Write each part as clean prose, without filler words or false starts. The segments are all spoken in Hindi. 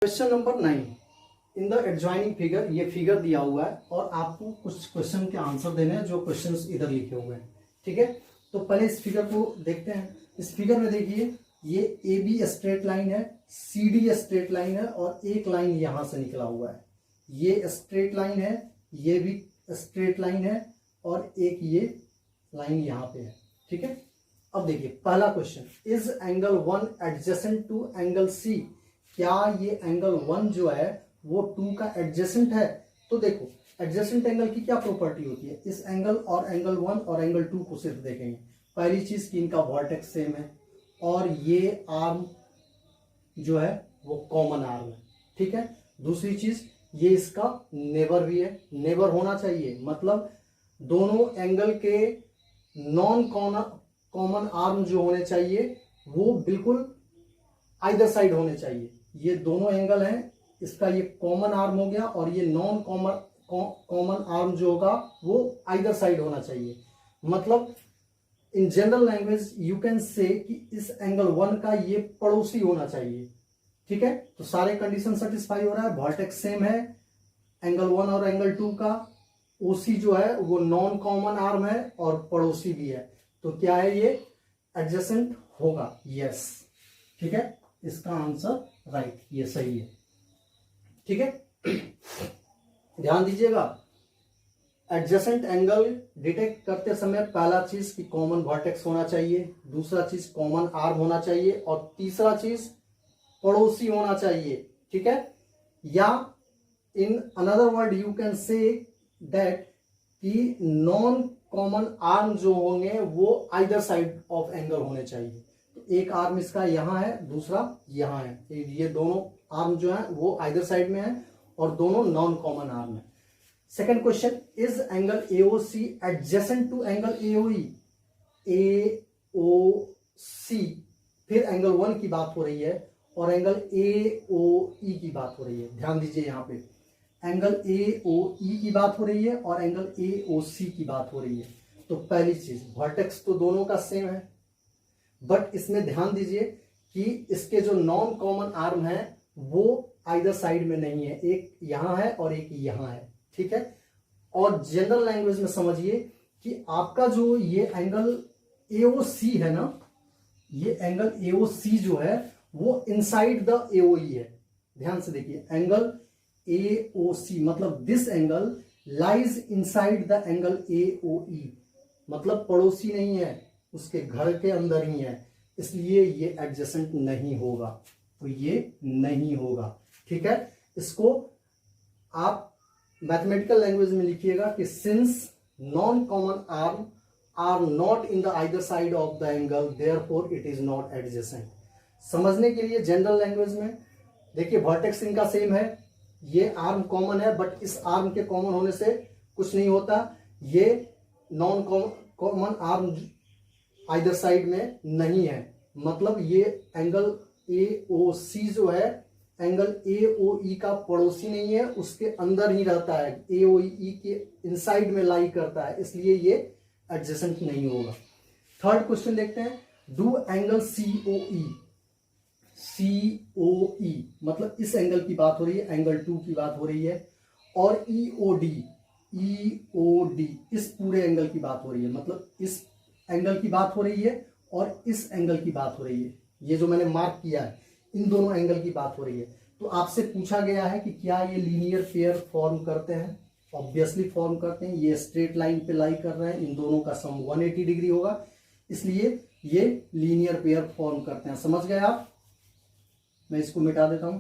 Question number 9 in the adjoining figure, ये फिगर दिया हुआ है और आपको कुछ क्वेश्चन के आंसर देने हैं जो क्वेश्चंस इधर लिखे हुए हैं। ठीक है, तो पहले इस फिगर को देखते हैं। इस फिगर में देखिए ये ए बी स्ट्रेट लाइन है, सी डी स्ट्रेट लाइन है और एक लाइन यहां से निकला हुआ है। ये स्ट्रेट लाइन है, ये भी स्ट्रेट लाइन है और एक ये लाइन यहां पे है। ठीक है, अब देखिए पहला question, is angle 1 adjacent to angle C. क्या ये एंगल 1 जो है वो 2 का एडजेसेंट है? तो देखो एडजेसेंट एंगल की क्या प्रॉपर्टी होती है, इस एंगल और एंगल 1 और एंगल 2 को सिर्फ देखेंगे। पहली चीज कि इनका वर्टेक्स सेम है और ये आर्म जो है वो कॉमन आर्म है। ठीक है, दूसरी चीज ये इसका नेबर भी है, नेबर होना चाहिए, मतलब दोनों एंगल के नॉन कॉमन आर्म जो होने चाहिए वो बिल्कुल आइदर साइड होने चाहिए। ये दोनों एंगल हैं, इसका ये कॉमन आर्म हो गया और ये नॉन कॉमन आर्म जो होगा वो आइदर साइड होना चाहिए। मतलब in general language you can say कि इस एंगल 1 का ये पड़ोसी होना चाहिए। ठीक है, तो सारे कंडीशन सेटिस्फाई हो रहा है, वर्टेक्स सेम है एंगल 1 और एंगल 2 का, ओसी जो है वो नॉन कॉमन आर्म है और पड़ोसी भी है, तो क्या है ये एडजेसेंट होगा। यस, ठीक है, इसका आंसर राइट, ये सही है। ठीक है, ध्यान दीजिएगा, एडजेसेंट एंगल डिटेक्ट करते समय पहला चीज कि कॉमन वर्टेक्स होना चाहिए, दूसरा चीज कॉमन आर्म होना चाहिए और तीसरा चीज पड़ोसी होना चाहिए। ठीक है, या in another word you can say that कि नॉन कॉमन आर्म जो होंगे वो आइदर साइड ऑफ एंगल होने चाहिए। तो एक आर्म इसका यहां है, दूसरा यहां है, ये दोनों आर्म जो है वो आइदर साइड में है और दोनों नॉन कॉमन आर्म है। Second question, is angle AOC adjacent to angle AOE. AOC, फिर एंगल 1 की बात हो रही है और एंगल एओई की बात हो रही है। ध्यान दीजिए, यहां पे एंगल एओई की बात हो रही है और एंगल एओसी की बात हो रही है। तो पहली चीज वर्टेक्स तो दोनों का सेम है, बट इसमें ध्यान दीजिए कि इसके जो नॉन कॉमन आर्म है वो आइदर साइड में नहीं है, एक यहां है और एक यहां है। ठीक है, और जनरल लैंग्वेज में समझिए कि आपका जो ये एंगल एओसी है ना, ये एंगल एओसी जो है वो इनसाइड द एओई है। ध्यान से देखिए, एंगल एओसी मतलब this angle lies inside the angle AOE, मतलब पड़ोसी नहीं है, उसके घर के अंदर ही है, इसलिए ये एडजेसेंट नहीं होगा, तो ये नहीं होगा। ठीक है, इसको आप मैथमेटिकल लैंग्वेज में लिखिएगा कि since non common arm are not in the either side of the angle therefore it is not adjacent. समझने के लिए जनरल लैंग्वेज में देखिए, वर्टेक्स इनका सेम है, ये आर्म कॉमन है, बट इस आर्म के कॉमन होने से कुछ नहीं होता, ये non common arm either side में नहीं है, मतलब ये एंगल एओसी जो है एंगल एओई का पड़ोसी नहीं है, उसके अंदर ही रहता है, एओई के इनसाइड में लाई करता है, इसलिए ये एडजेसेंट नहीं होगा। थर्ड क्वेश्चन देखते हैं, डू एंगल सीओई, सीओई मतलब इस एंगल की बात हो रही है, एंगल 2 की बात हो रही है, और ईओडी, ईओडी इस पूरे एंगल की बात हो रही है, मतलब इस एंगल की बात हो रही है और इस एंगल की बात हो रही है, ये जो मैंने मार्क किया है इन दोनों एंगल की बात हो रही है। तो आपसे पूछा गया है कि क्या ये लीनियर पेयर फॉर्म करते हैं, ऑब्वियसली फॉर्म करते हैं, ये स्ट्रेट लाइन पे लाई कर रहे हैं, इन दोनों का सम 180 डिग्री होगा, इसलिए ये लीनियर पेयर फॉर्म करते हैं। समझ गए आप? मैं इसको मिटा देता हूं।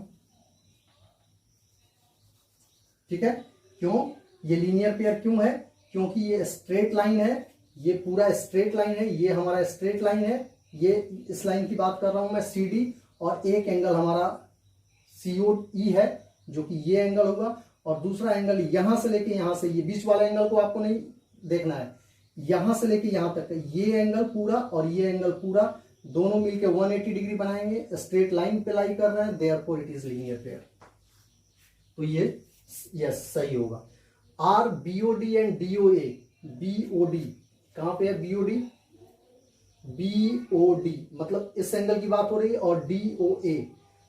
ठीक है, क्यों ये लीनियर पेयर क्यों है? क्योंकि ये स्ट्रेट लाइन है, ये पूरा स्ट्रेट लाइन है, ये हमारा स्ट्रेट लाइन है, ये इस लाइन की बात कर रहा हूं मैं CD, और एक एंगल हमारा COE है जो कि ये एंगल होगा, और दूसरा एंगल यहां से लेके यहां से, ये बीच वाला एंगल को आपको नहीं देखना है, यहां से लेके यहां तक ये एंगल पूरा और ये एंगल पूरा, दोनों मिलके 180 डिग्री बनाएंगे, स्ट्रेट लाइन पे लाई कर रहे हैं, therefore it is linear pair. तो ये यस सही होगा। Are BOD and DOA, BOD कहां पे है? BOD मतलब इस एंगल की बात हो रही है, और DOA,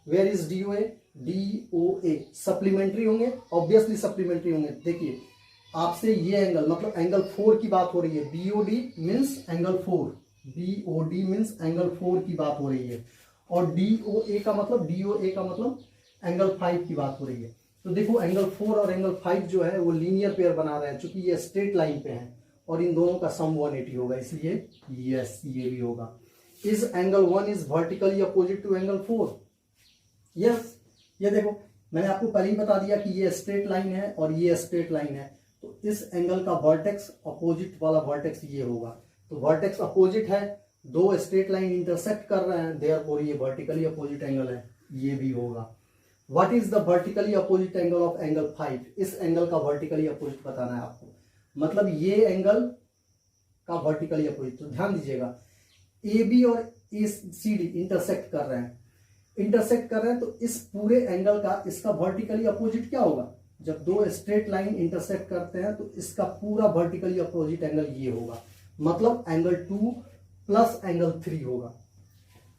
where is DOA? DOA supplementary होंगे, ऑब्वियसली सप्लीमेंट्री होंगे। देखिए आपसे ये एंगल मतलब एंगल 4 की बात हो रही है, BOD means angle 4, BOD means angle 4 की बात हो रही है, और DOA का मतलब एंगल 5 की बात हो रही है। तो देखो एंगल 4 और एंगल 5 जो है वो लीनियर पेयर बना रहे हैं, चूंकि ये स्ट्रेट लाइन पे हैं और इन दोनों का सम 180 होगा, इसलिए यस ये भी होगा। Is angle 1 is vertically opposite to angle 4? Yes. ये देखो मैंने आपको पहले ही बता दिया कि ये स्ट्रेट लाइन है और ये स्ट्रेट लाइन है, तो इस एंगल का वर्टेक्स अपोजिट वाला वर्टेक्स ये होगा। तो वर्टेक्स अपोजिट है, दो स्ट्रेट लाइन इंटरसेक्ट कर रहे हैं, देयरफॉर ये वर्टिकली अपोजिट एंगल है, ये भी होगा। What is the vertically opposite angle of angle 5? इस एंगल का वर्टिकली अपोजिट बताना है आपको, मतलब ये एंगल का वर्टिकली अपोजिट। तो ध्यान दीजिएगा AB और CD इंटरसेक्ट कर रहे हैं, तो इस पूरे एंगल का इसका वर्टिकली अपोजिट क्या होगा? जब दो स्ट्रेट लाइन इंटरसेक्ट करते हैं तो इसका पूरा वर्टिकली अपोजिट एंगल ये होगा, मतलब एंगल 2 प्लस एंगल 3 होगा,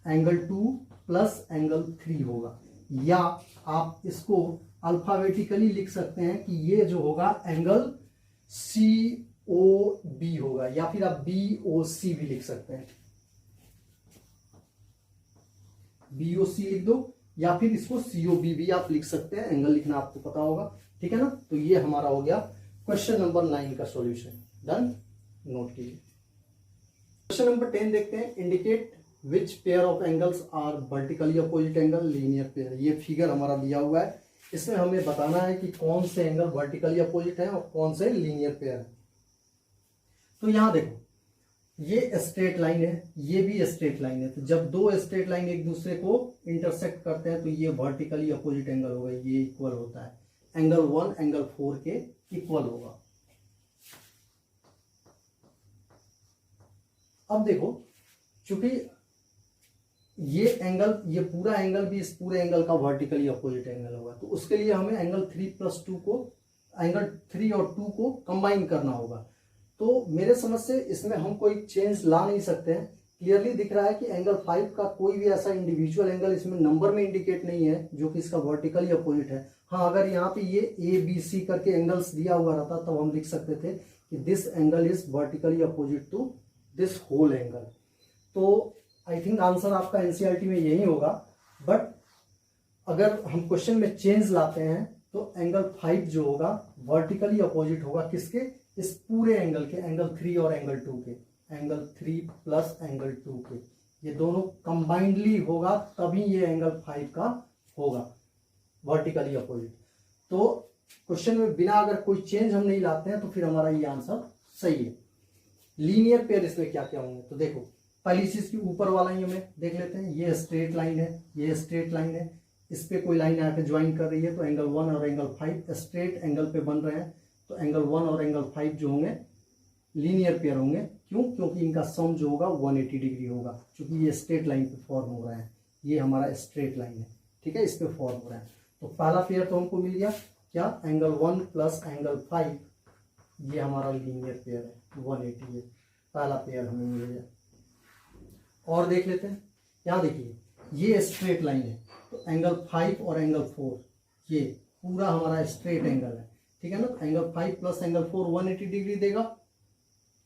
एंगल 2 प्लस एंगल 3 होगा। या आप इसको अल्फाबेटिकली लिख सकते हैं कि ये जो होगा एंगल COB होगा, या फिर आप BOC भी लिख सकते हैं, BOC लिख दो, या फिर इसको COB भी आप लिख सकते हैं, एंगल लिखना आपको पता होगा, ठीक है ना। तो ये हमारा हो गया क्वेश्चन नंबर 9 का सॉल्यूशन। डन, नोट कीजिए। क्वेश्चन नंबर 10 देखते हैं। Indicate which pair of angles are vertically opposite angle linear pair. ये फिगर हमारा दिया हुआ है, इसमें हमें बताना है कि कौन से एंगल वर्टिकली अपोजिट है और कौन से लीनियर पेयर है। तो यहां देखो ये स्ट्रेट लाइन है, ये भी स्ट्रेट लाइन है, तो जब दो स्ट्रेट लाइन एक दूसरे को इंटरसेक्ट करते हैं तो ये वर्टिकली अपोजिट एंगल होगा, ये इक्वल होता है, एंगल 1 एंगल 4 के इक्वल होगा। अब देखो चूंकि ये एंगल, ये पूरा एंगल भी इस पूरे एंगल का वर्टिकली अपोजिट एंगल होगा, तो उसके लिए हमें एंगल 3+2 को, एंगल 3 और 2 को कंबाइन करना होगा। तो मेरे समझ से इसमें हम कोई चेंज ला नहीं सकते हैं। क्लियरली दिख रहा है कि एंगल 5 का कोई भी ऐसा इंडिविजुअल एंगल इसमें नंबर में इंडिकेट नहीं है जो कि इसका वर्टिकली अपोजिट है। हाँ, अगर यहाँ पे ये ABC करके एंगल्स दिया हुआ रहता तब हम लिख सकते थे कि this angle is vertically opposite to this whole angle. तो आई थिंक आंसर आपका एनसीईआरटी में यही होगा। बट अगर हम क्वेश्चन में चेंज लाते हैं तो एंगल 5 जो होगा वर्टिकली अपोजिट होगा किसके? इस पूरे एंगल के, एंगल 3 और एंगल 2 के, एंगल 3 प्लस एंगल 2 के, ये दोनों कंबाइंडली होगा तभी ये एंगल 5 का होगा वर्टिकली अपोजिट। तो क्वेश्चन में बिना अगर कोई चेंज हम नहीं लाते हैं तो फिर हमारा ये आंसर सही है। लीनियर पेयर इसमें क्या क्या होंगे? तो देखो पहली चीज की ऊपर वाला ही हमें देख लेते हैं, ये स्ट्रेट लाइन है, ये स्ट्रेट लाइन है, इस पे कोई लाइन आके ज्वाइन कर रही है, तो एंगल 1 और एंगल 5 स्ट्रेट एंगल पे बन रहे हैं, तो एंगल 1 और एंगल 5 जो होंगे लीनियर पेयर होंगे। क्यों? क्योंकि इनका सम जो होगा 180 डिग्री होगा, क्योंकि ये स्ट्रेट लाइन पे फॉर्म हो रहा है, ये हमारा स्ट्रेट लाइन है, ठीक है, इस पे फॉर्म हो रहा है। तो पहला पेयर तो हमको मिल गया क्या? एंगल 1 प्लस एंगल 5, ये हमारा लीनियर पेयर है, 180 है, पहला पेयर हमें मिल गया। और देख लेते हैं, यहाँ देखिए ये स्ट्रेट लाइन है, तो एंगल 5 और एंगल 4 ये पूरा हमारा स्ट्रेट एंगल है, ठीक है ना। तो एंगल 5 प्लस एंगल 4 180 डिग्री देगा,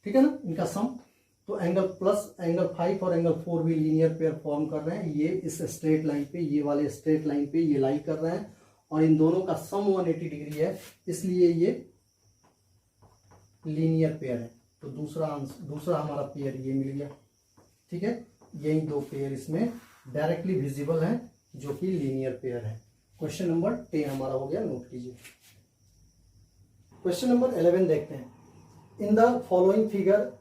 ठीक है ना, इनका सम। तो एंगल प्लस एंगल 5 और एंगल 4 भी लीनियर पेयर फॉर्म कर रहे हैं, ये इस स्ट्रेट लाइन पे, ये वाले स्ट्रेट लाइन पे ये लाई कर रहे हैं, और इन दोनों का सम 180 डिग्री है, इसलिए ये लीनियर पेयर है। तो दूसरा हमारा पेयर ये मिल गया, ठीक है। यही दो पेयर इसमें डायरेक्टली विजिबल हैं जो कि लीनियर पेयर है। क्वेश्चन नंबर 10 हमारा हो गया, नोट कीजिए। क्वेश्चन नंबर 11 देखते हैं। In the following figure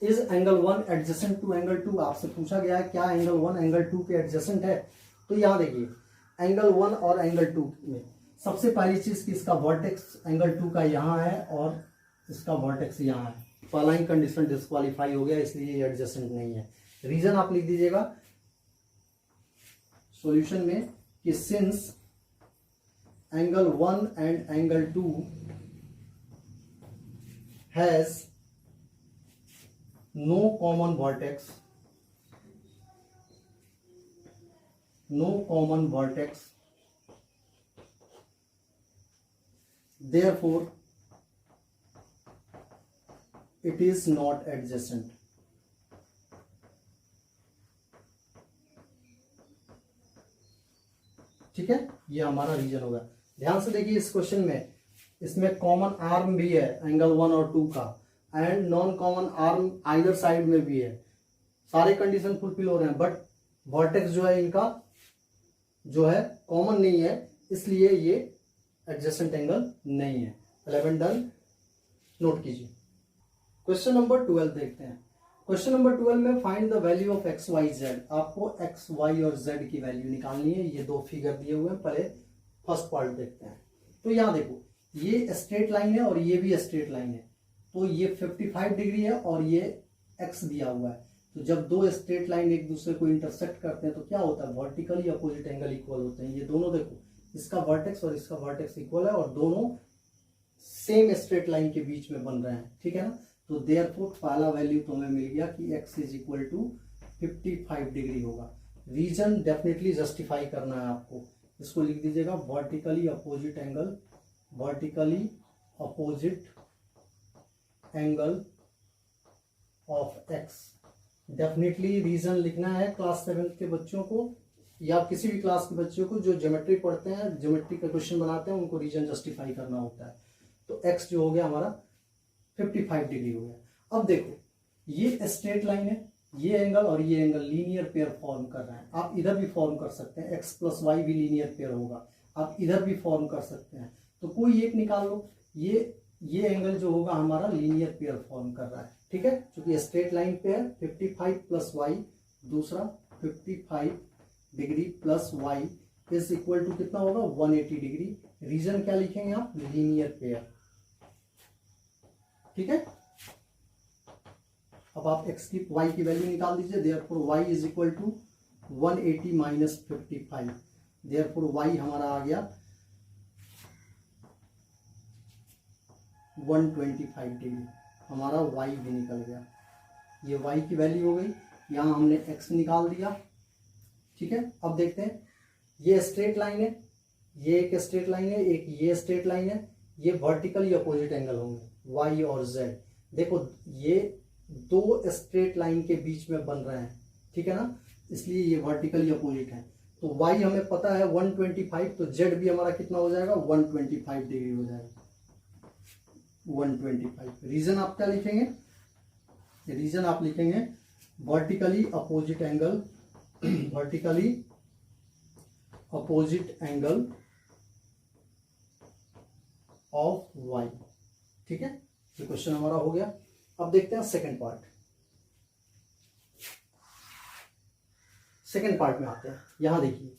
is angle 1 adjacent to angle 2। आपसे पूछा गया है क्या एंगल 1 एंगल 2 के एडजेसेंट है। तो यहां देखिए एंगल 1 और एंगल 2 में सबसे पहली चीज कि इसका वर्टेक्स एंगल 2 का यहाँ है और इसका वर्टेक्स यहाँ है। पहला ही कंडीशन डिस्क्वालीफाई हो गया, इसलिए ये एडजेसेंट नहीं है। रीजन आप लिख दीजिएगा सॉल्यूशन में कि since angle 1 and angle 2 has no common vertex, no common vertex, therefore it is not adjacent. ठीक है, ये हमारा रीजन होगा। ध्यान से देखिए इस क्वेश्चन में, इसमें कॉमन आर्म भी है एंगल 1 और 2 का, and non common arm either side में भी है। सारे कंडीशन फुलफिल हो रहे हैं, बट वर्टेक्स जो है इनका जो है कॉमन नहीं है, इसलिए ये एडजेसेंट एंगल नहीं है। 11 डन, नोट कीजिए। क्वेश्चन नंबर 12 देखते हैं। क्वेश्चन नंबर 12 में find the value of X Y Z. आपको एक्स वाई और जेड की वैल्यू निकालनी है। ये दो फिगर दिए हुए हैं, पहले फर्स्ट पार्ट देखते हैं। तो यहाँ देखो, ये स्ट्रेट लाइन है और ये भी स्ट्रेट लाइन है, तो ये 55 डिग्री है और ये एक्स दिया हुआ है। तो जब दो स्ट्रेट लाइन एक दूसरे को इंटरसेक्ट करते हैं तो क्या होता है, वर्टिकली अपोजिट एंगल इक्वल होते हैं। ये दोनों देखो, इसका वर्टेक्स और इसका वर्टेक्स इक्वल है और दोनों सेम स्ट्रेट लाइन के बीच में बन रहे हैं, ठीक है ना। तो देयरफॉर पहला वैल्यू तो हमें मिल गया कि x is equal to 55 degree होगा। रीजन डेफिनेटली जस्टिफाई करना है आपको, इसको लिख दीजिएगा vertically opposite angle, vertically opposite angle of x। Definitely reason लिखना है क्लास 7 के बच्चों को या किसी भी क्लास के बच्चों को जो ज्योमेट्री पढ़ते हैं, ज्योमेट्री का क्वेश्चन बनाते हैं, उनको रीजन जस्टिफाई करना होता है। तो x जो हो गया हमारा 55 डिग्री हो गया। अब देखो, ये स्ट्रेट लाइन है, ये एंगल और ये एंगल लीनियर पेयर फॉर्म कर रहे हैं। आप इधर भी फॉर्म कर सकते हैं, x प्लस वाई भी लीनियर पेयर होगा, आप इधर भी फॉर्म कर सकते हैं। तो कोई एक निकाल लो, ये एंगल जो होगा हमारा लीनियर पेयर फॉर्म कर रहा है, ठीक है, क्योंकि स्ट्रेट लाइन पे है। 55 प्लस वाई, दूसरा 55 degree plus Y is equal to कितना होगा, 180 डिग्री। रीजन क्या लिखेंगे आप, लीनियर पेयर, ठीक है। अब आप x की y की वैल्यू निकाल दीजिए। Therefore y is equal to 180 minus 55। Therefore y हमारा आ गया 125 डिग्री, हमारा y भी निकल गया। ये y की वैल्यू हो गई, यहां हमने x निकाल दिया, ठीक है। अब देखते हैं, ये स्ट्रेट लाइन है, ये एक स्ट्रेट लाइन है, एक ये स्ट्रेट लाइन है, ये वर्टिकली अपोजिट एंगल होंगे y और z। देखो ये दो स्ट्रेट लाइन के बीच में बन रहे हैं, ठीक है ना, इसलिए ये वर्टिकली अपोजिट है। तो y हमें पता है 125, तो z भी हमारा कितना हो जाएगा, 125 डिग्री हो जाएगा, 125। रीजन आप क्या लिखेंगे, रीजन आप लिखेंगे vertically opposite angle, vertically opposite angle of y, ठीक है। ये क्वेश्चन हमारा हो गया। अब देखते हैं सेकंड पार्ट। सेकंड पार्ट में आते हैं। यहां देखिए,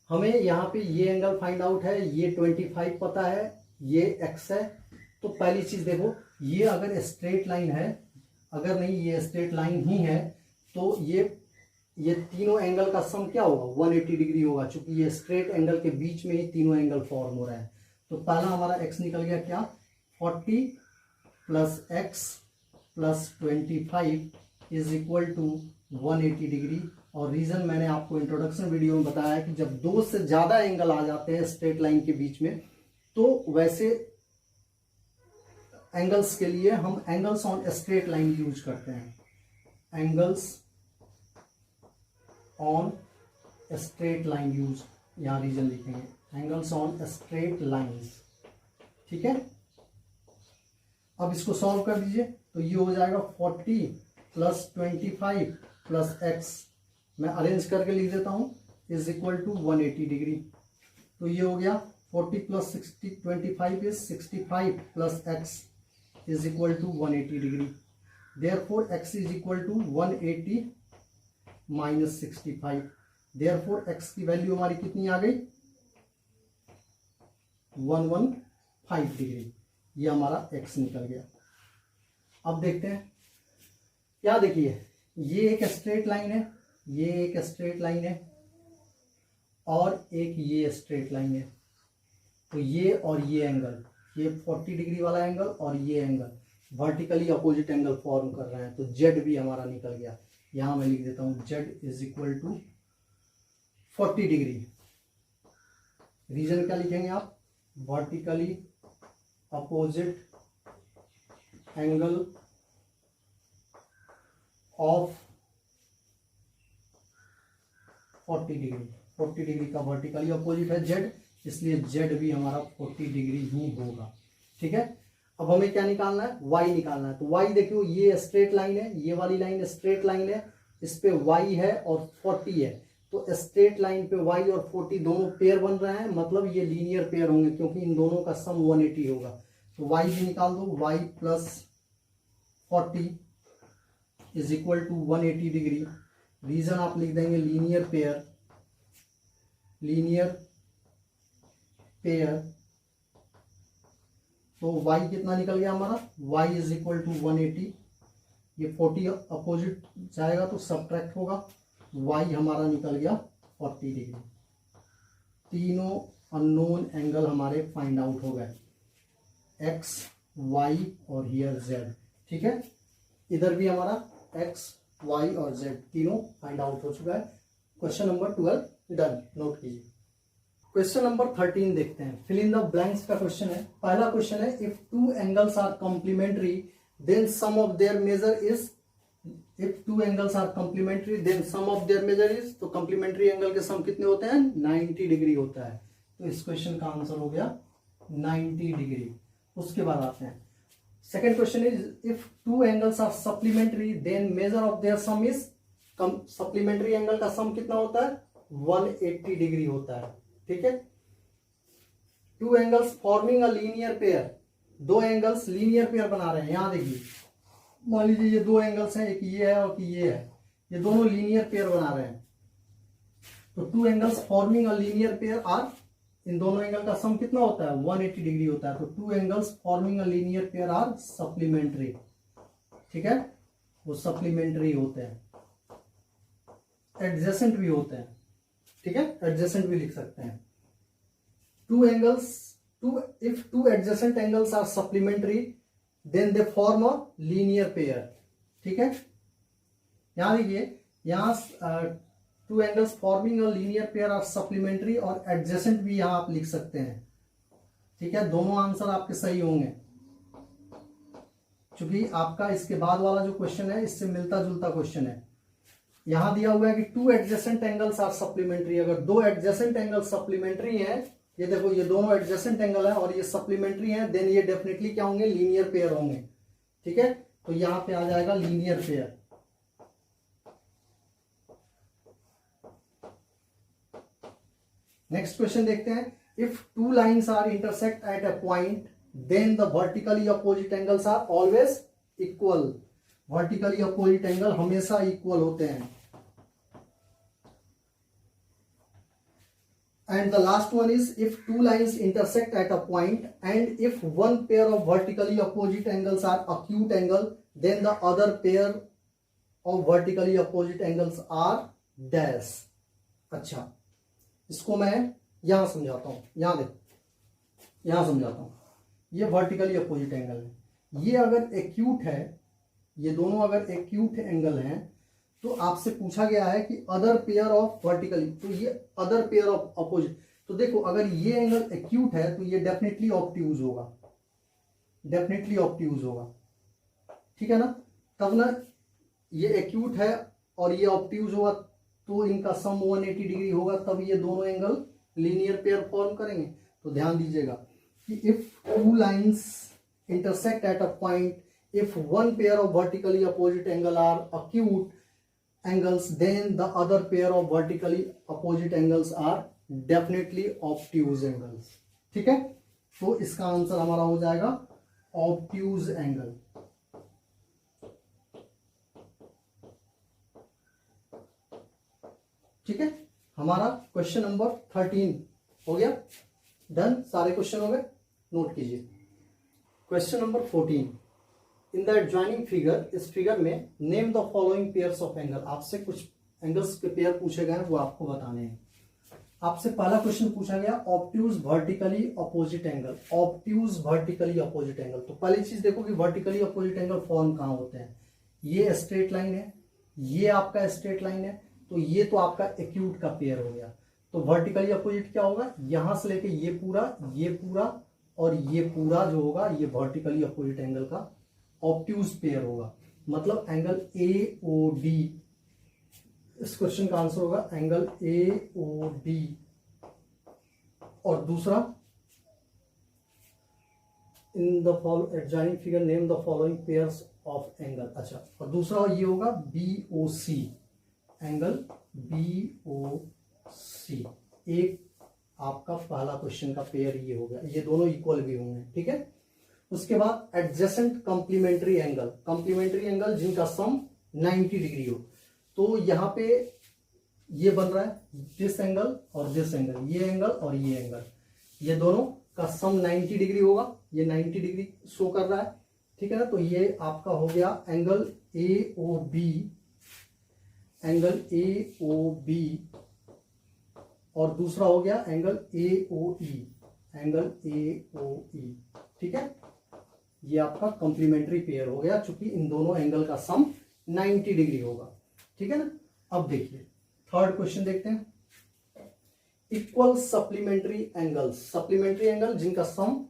हमें यहाँ पे ये एंगल फाइंड आउट है, ये 25 पता है, ये x है। तो पहली चीज देखो, ये अगर स्ट्रेट लाइन है, अगर नहीं ये स्ट्रेट लाइन ही है, तो ये तीनों एंगल का सम क्या होगा, 180 डिग्री होगा, क्योंकि ये स्ट्रेट एंगल के बीच में ही तीनों एंगल फॉर्म हो रहे हैं। तो पहला हमारा x निकल गया क्या, 40 plus x plus 25 is equal to 180 degree. और रीजन मैंने आपको इंट्रोडक्शन वीडियो में बताया कि जब दो से ज्यादा एंगल आ जाते हैं स्ट्रेट लाइन के बीच में, तो वैसे एंगल्स के लिए हम angles on straight line use करते हैं। Angles on straight line use, यहां रीजन लिखेंगे, एंगल्स ऑन स्ट्रेट लाइंस, ठीक है। अब इसको सॉल्व कर दीजिए, तो ये हो जाएगा 40 प्लस 25 प्लस x, मैं अरेंज करके लिख देता हूं, इज इक्वल टू 180 डिग्री। तो ये हो गया 40 plus 25 is 65 plus x is equal to 180 degree. Therefore x is equal to 180 minus 65। Therefore x की वैल्यू हमारी कितनी आ गई, 115 डिग्री। ये हमारा x निकल गया। अब देखते हैं, क्या देखिए, ये एक स्ट्रेट लाइन है, ये एक स्ट्रेट लाइन है और एक ये स्ट्रेट लाइन है। तो ये और ये एंगल, ये 40 डिग्री वाला एंगल और ये angle vertically opposite angle form कर रहे हैं। तो z भी हमारा निकल गया। यहां मैं लिख देता हूं z is equal to 40 degree. Reason क्या लिखेंगे आप? Vertically opposite angle of 40 degree. 40 degree का वर्टिकली अपोजिट है जेड, इसलिए जेड भी हमारा 40 डिग्री ही होगा। ठीक है, अब हमें क्या निकालना है? वाई निकालना है। तो वाई देखियो, ये स्ट्रेट लाइन है, ये वाली लाइन स्ट्रेट लाइन है, इस पे वाई है और 40 है, तो स्ट्रेट लाइन पे वाई और 40 दोनों पेयर बन रहे हैं, मतलब ये लीनियर पेयर होंगे क्योंकि इन दोनों का सम 180 होगा। तो वाई भी निकाल दो, Y plus 40 is equal to 180 degree. Reason आप लिख देंगे लीनियर पेयर, लीनियर पेयर। तो y कितना निकल गया हमारा? y इज इक्वल टू 180, ये 40 अपोजिट जाएगा तो सब्ट्रैक्ट होगा, y हमारा निकल गया 40 डिग्री। तीनों अननोन एंगल हमारे फाइंड आउट हो गए, x, y और हियर z। ठीक है, इधर भी हमारा x, y और z तीनों फाइंड आउट हो चुका है। क्वेश्चन नंबर 12 डन, नोट कीजिए। क्वेश्चन नंबर 13 देखते हैं, फिल इन द ब्लैंक्स का क्वेश्चन है। पहला क्वेश्चन है, if two angles are complementary then sum of their measure is. If two angles are complementary then sum of their measure is, तो कॉम्प्लीमेंट्री एंगल के सम कितने होते हैं? 90 डिग्री होता है। तो इस क्वेश्चन का आंसर हो गया 90 डिग्री। उसके बाद आते हैं second question is, if two angles are supplementary then measure of their sum is. Supplementary angle का सम कितना होता है? 180 डिग्री होता है। ठीक है, to angles forming a linear pair, दो एंगल्स लीनियर पेयर बना रहे हैं। यहां देखिए, मान लीजिए ये दो एंगल्स हैं, एक ये है और ये है, ये दोनों लीनियर पेयर बना रहे हैं। तो two angles forming a linear pair are, इन दोनों एंगल का सम कितना होता है? 180 डिग्री होता है। तो two angles forming a linear pair are supplementary. ठीक है, वो सप्लीमेंट्री होते हैं, एडजेसेंट भी होते हैं। ठीक है, एडजेसेंट भी लिख सकते हैं। Two angles, if two adjacent angles are supplementary then they form a linear pair. ठीक है, यहां देखिए, यहां two angles forming a linear pair are supplementary और एडजेसेंट भी यहां आप लिख सकते हैं। ठीक है, दोनों आंसर आपके सही होंगे, क्योंकि आपका इसके बाद वाला जो क्वेश्चन है इससे मिलता जुलता क्वेश्चन है। यहां दिया हुआ है कि two adjacent angles are supplementary. अगर दो एडजेसेंट एंगल सप्लीमेंट्री हैं, ये देखो ये दोनों एडजेसेंट एंगल है और ये सप्लीमेंट्री हैं, देन ये डेफिनेटली क्या होंगे? लीनियर पेयर होंगे। ठीक है, तो यहां पे आ जाएगा लीनियर पेयर। नेक्स्ट क्वेश्चन देखते हैं, if two lines are intersect at a point then the vertically opposite angles are always equal. Vertically opposite angle हमेशा इक्वल होते हैं। And the last one is, if two lines intersect at a point and if one pair of vertically opposite angles are acute angle, then the other pair of vertically opposite angles are dash। अच्छा, इसको मैं यहां समझाता हूं। यहां देखो, यहां समझाता हूं। ये वर्टिकली अपोजिट एंगल है, ये अगर एक्यूट है, ये दोनों अगर एक्यूट एंगल हैं, तो आपसे पूछा गया है कि अदर पेयर ऑफ वर्टिकली, तो ये अदर पेयर ऑफ अपोजिट। तो देखो, अगर ये एंगल एक्यूट है तो ये डेफिनेटली ऑब्ट्यूज होगा, डेफिनेटली ऑब्ट्यूज होगा। ठीक है ना, तब ना ये एक्यूट है और ये ऑब्ट्यूज होगा, तो इनका सम 180 डिग्री होगा, तब ये दोनों एंगल लीनियर पेयर फॉर्म करेंगे। तो ध्यान दीजिएगा कि if two lines intersect at a point, if one pair of vertically opposite angle are acute angles, then the other pair of vertically opposite angles are definitely obtuse angles। ठीक है, तो इसका आंसर हमारा हो जाएगा obtuse angle। ठीक है, हमारा क्वेश्चन नंबर 13 हो गया, डन। सारे क्वेश्चन हो गए, नोट कीजिए। Question number 14, in the adjoining figure, इस फिगर में name the following pairs of angle. आपसे कुछ एंगल्स के पेयर पूछे गए हैं, वो आपको बताने हैं। आपसे पहला क्वेश्चन पूछा गया obtuse vertically opposite angle, obtuse vertically opposite angle. तो पहली चीज देखो कि वर्टिकली अपोजिट एंगल फॉर्म कहां होते हैं। ये स्ट्रेट लाइन है, ये आपका स्ट्रेट लाइन है, तो ये तो आपका एक्यूट का पेयर हो गया। तो वर्टिकली अपोजिट क्या होगा, यहां से लेके ये पूरा और ये पूरा जो होगा ये वर्टिकली अपोजिट एंगल का ऑब्ट्यूज पेयर होगा। मतलब एंगल ए ओ डी, इस क्वेश्चन का आंसर होगा एंगल ए ओ डी। और दूसरा, in the adjoining figure name the following pairs of angle. अच्छा, और दूसरा ये होगा बी ओ सी, एंगल बी ओ सी। एक आपका पहला क्वेश्चन का पेयर ये हो गया, ये दोनों इक्वल भी होंगे, ठीक है। उसके बाद एडजेसेंट कॉम्प्लीमेंट्री एंगल जिनका सम 90 डिग्री हो। तो यहां पे ये बन रहा है दिस एंगल और दिस एंगल, ये एंगल और ये एंगल, ये दोनों का सम 90 डिग्री होगा। ये 90 डिग्री शो कर रहा है, ठीक है ना। तो ये आपका हो गया angle A O B, angle A O B. और दूसरा हो गया angle A O E, angle A ओ ई, ठीक है। ये आपका कॉम्प्लीमेंट्री पेयर हो गया, चूंकि इन दोनों एंगल का सम 90 डिग्री होगा, ठीक है ना। अब देखिए थर्ड क्वेश्चन देखते हैं। इक्वल सप्लीमेंट्री एंगल जिनका सम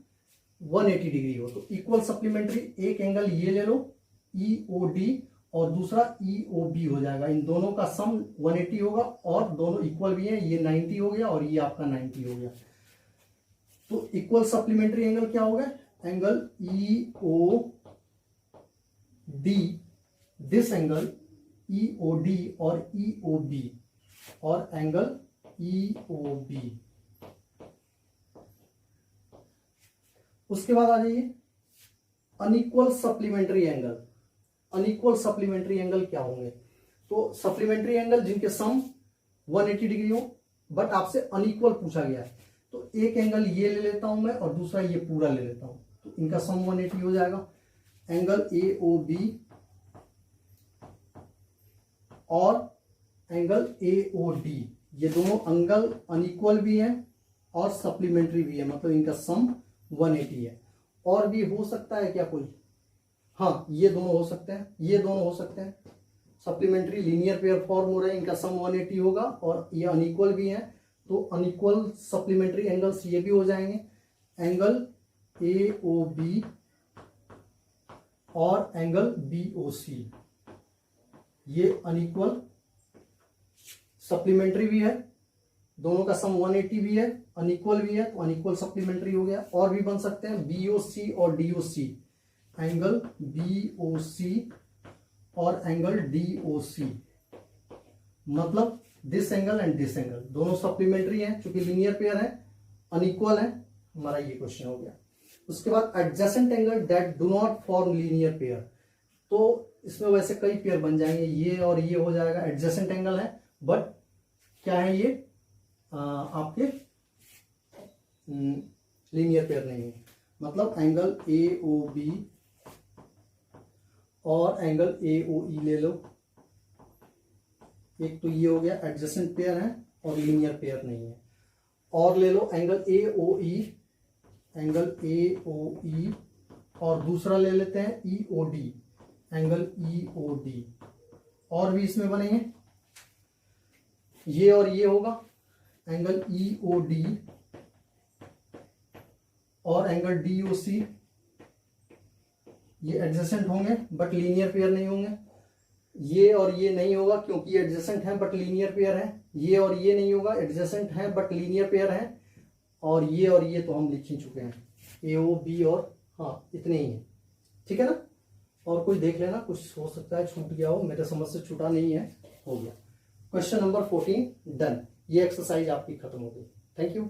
180 डिग्री हो। तो इक्वल सप्लीमेंट्री, एक एंगल ये ले लो ई ओ डी और दूसरा ई ओ बी हो जाएगा। इन दोनों का सम 180 होगा और दोनों इक्वल भी हैं। ये 90 हो गया और ये आपका 90 हो गया। तो इक्वल सप्लीमेंट्री एंगल क्या होगा, angle E O D, this angle E O D और ई ओ बी, और एंगल ई ओ बी। उसके बाद आ जाइए unequal supplementary angle. Unequal supplementary angle क्या होंगे, तो सप्लीमेंट्री एंगल जिनके सम 180 डिग्री हो बट आपसे अनइक्वल पूछा गया है। तो एक एंगल ये ले लेता हूं मैं और दूसरा ये पूरा ले लेता हूं, तो इनका सम 180 हो जाएगा। एंगल ए ओ बी और एंगल ए ओ डी, ये दोनों एंगल अनइक्वल भी हैं और सप्लीमेंट्री भी है, मतलब इनका सम 180 है। और भी हो सकता है क्या कोई, हाँ ये दोनों हो सकते हैं, ये दोनों हो सकते हैं। सप्लीमेंट्री लीनियर पेयर फॉर्म हो रहे हैं, इनका सम 180 होगा और ये अनइक्वल भी हैं, तो अनइक्वल सप्लीमेंट्री एंगल्स ये भी हो जाएंगे। एंगल ए ओ बी और एंगल बी ओ सी, ये अनइक्वल सप्लीमेंट्री भी है, दोनों का सम 180 भी है, अनइक्वल भी है, तो अनइक्वल सप्लीमेंट्री हो गया। और भी बन सकते हैं बी ओ सी और डी ओ सी, एंगल बी ओ सी और एंगल डी ओ सी, मतलब this angle and this angle दोनों सप्लीमेंट्री हैं, चूंकि लीनियर पेयर है, अनइक्वल है। हमारा ये क्वेश्चन हो गया। उसके बाद adjacent angle that do not form linear pair, तो इसमें वैसे कई पेयर बन जाएंगे, ये और ये हो जाएगा, एडजेसेंट एंगल है बट क्या है ये आपके लीनियर पेयर नहीं है। मतलब एंगल ए ओ बी और एंगल ए ओ ई ले लो, एक तो ये हो गया एडजेसेंट पेयर है और लीनियर पेयर नहीं है। और ले लो angle A O E, angle A ओ ई, और दूसरा ले लेते हैं E O D, angle E O D. और भी इसमें बनेंगे, ये और ये होगा एंगल ई ओ डी और एंगल डी ओ सी, ये एडजेसेंट होंगे बट लीनियर पेयर नहीं होंगे। ये और ये नहीं होगा क्योंकि एडजेसेंट है बट लीनियर पेयर है। ये और ये नहीं होगा, एडजेसेंट है बट लीनियर पेयर है। और ये तो हम लिख ही चुके हैं, ए ओ बी, और हाँ इतने ही है, ठीक है ना। और कोई देख लेना, कुछ हो सकता है छूट गया हो, मेरे समझ से छूटा नहीं है, हो गया। Question number 14 done. ये एक्सरसाइज आपकी खत्म हो गई। Thank you.